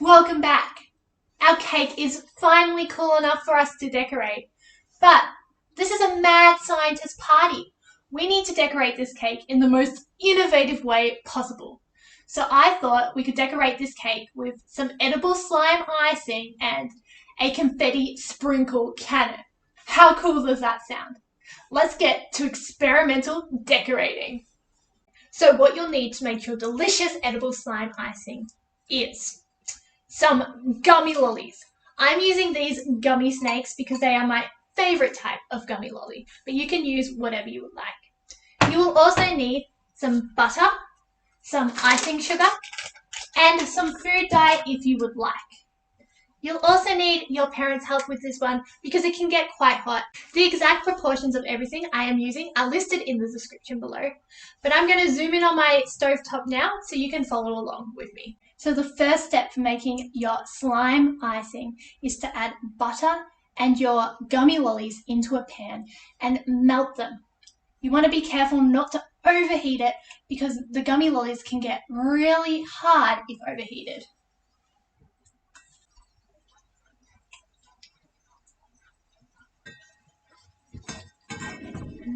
Welcome back. Our cake is finally cool enough for us to decorate. But this is a mad scientist party. We need to decorate this cake in the most innovative way possible. So I thought we could decorate this cake with some edible slime icing and a confetti sprinkle cannon. How cool does that sound? Let's get to experimental decorating. So what you'll need to make your delicious edible slime icing is some gummy lollies. I'm using these gummy snakes because they are my favorite type of gummy lolly, but you can use whatever you would like. You will also need some butter, some icing sugar, and some food dye if you would like. You'll also need your parents' help with this one because it can get quite hot. The exact proportions of everything I am using are listed in the description below, but I'm going to zoom in on my stovetop now so you can follow along with me. So the first step for making your slime icing is to add butter and your gummy lollies into a pan and melt them. You want to be careful not to overheat it because the gummy lollies can get really hard if overheated.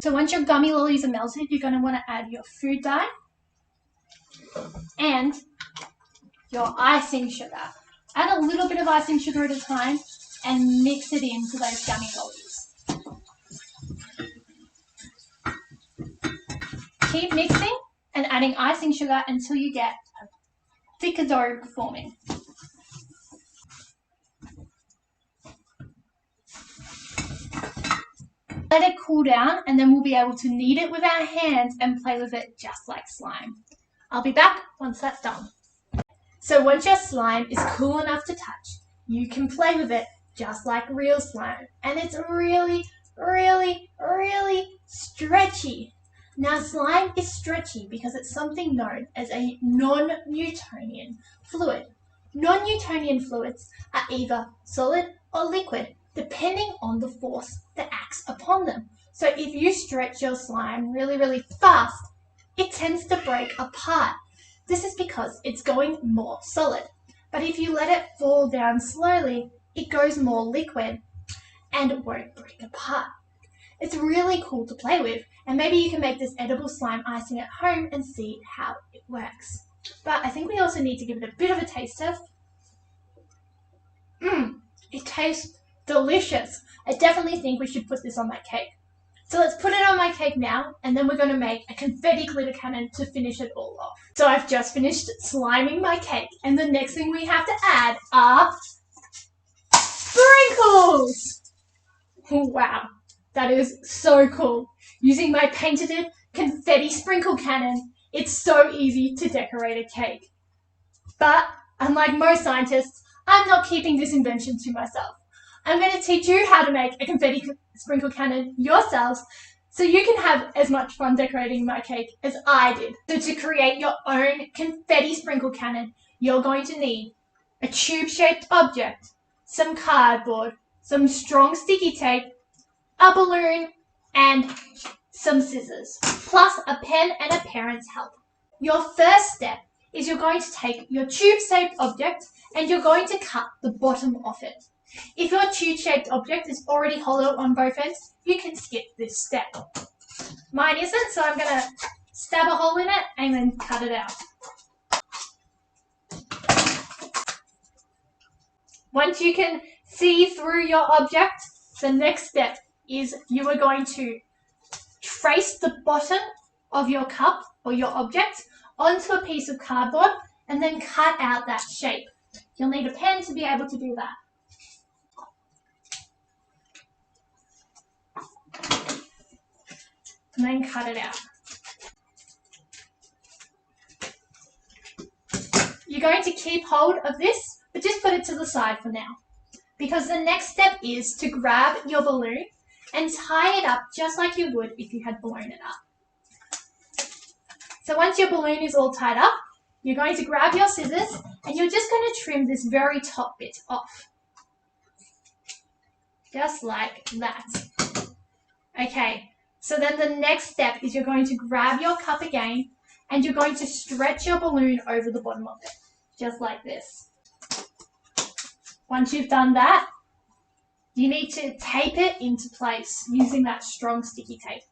So once your gummy lollies are melted, you're going to want to add your food dye and your icing sugar. Add a little bit of icing sugar at a time and mix it into those gummy lollies. Keep mixing and adding icing sugar until you get a thicker dough forming. Let it cool down and then we'll be able to knead it with our hands and play with it just like slime. I'll be back once that's done. So once your slime is cool enough to touch, you can play with it just like real slime. And it's really, really, really stretchy. Now slime is stretchy because it's something known as a non-Newtonian fluid. Non-Newtonian fluids are either solid or liquid, depending on the force that acts upon them. So if you stretch your slime really, really fast, it tends to break apart. This is because it's going more solid. But if you let it fall down slowly, it goes more liquid and it won't break apart. It's really cool to play with, and maybe you can make this edible slime icing at home and see how it works. But I think we also need to give it a bit of a taste test. It tastes delicious. I definitely think we should put this on my cake. So let's put it on my cake now, and then we're going to make a confetti glitter cannon to finish it all off. So I've just finished sliming my cake, and the next thing we have to add are sprinkles! Wow, that is so cool. Using my patented confetti sprinkle cannon, it's so easy to decorate a cake. But unlike most scientists, I'm not keeping this invention to myself. I'm going to teach you how to make a confetti sprinkle cannon yourselves so you can have as much fun decorating my cake as I did. So to create your own confetti sprinkle cannon, you're going to need a tube-shaped object, some cardboard, some strong sticky tape, a balloon, and some scissors, plus a pen and a parent's help. Your first step is you're going to take your tube-shaped object and you're going to cut the bottom off it. If your tube-shaped object is already hollow on both ends, you can skip this step. Mine isn't, so I'm going to stab a hole in it and then cut it out. Once you can see through your object, the next step is you are going to trace the bottom of your cup or your object onto a piece of cardboard and then cut out that shape. You'll need a pen to be able to do that. And then cut it out. You're going to keep hold of this, but just put it to the side for now. Because the next step is to grab your balloon and tie it up just like you would if you had blown it up. So once your balloon is all tied up, you're going to grab your scissors and you're just going to trim this very top bit off. Just like that. Okay, so then the next step is you're going to grab your cup again and you're going to stretch your balloon over the bottom of it, just like this. Once you've done that, you need to tape it into place using that strong sticky tape.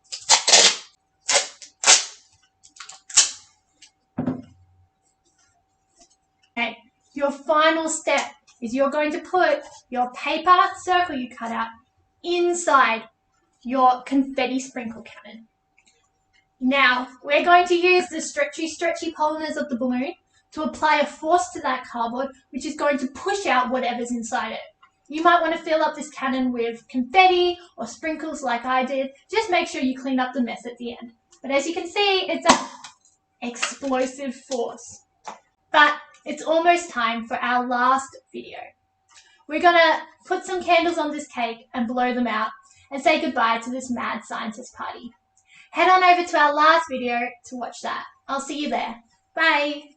Okay, your final step is you're going to put your paper circle you cut out inside your confetti sprinkle cannon. Now, we're going to use the stretchy polymers of the balloon to apply a force to that cardboard, which is going to push out whatever's inside it. You might want to fill up this cannon with confetti or sprinkles like I did. Just make sure you clean up the mess at the end. But as you can see, it's an explosive force. But it's almost time for our last video. We're going to put some candles on this cake and blow them out and say goodbye to this mad scientist party. Head on over to our last video to watch that. I'll see you there. Bye!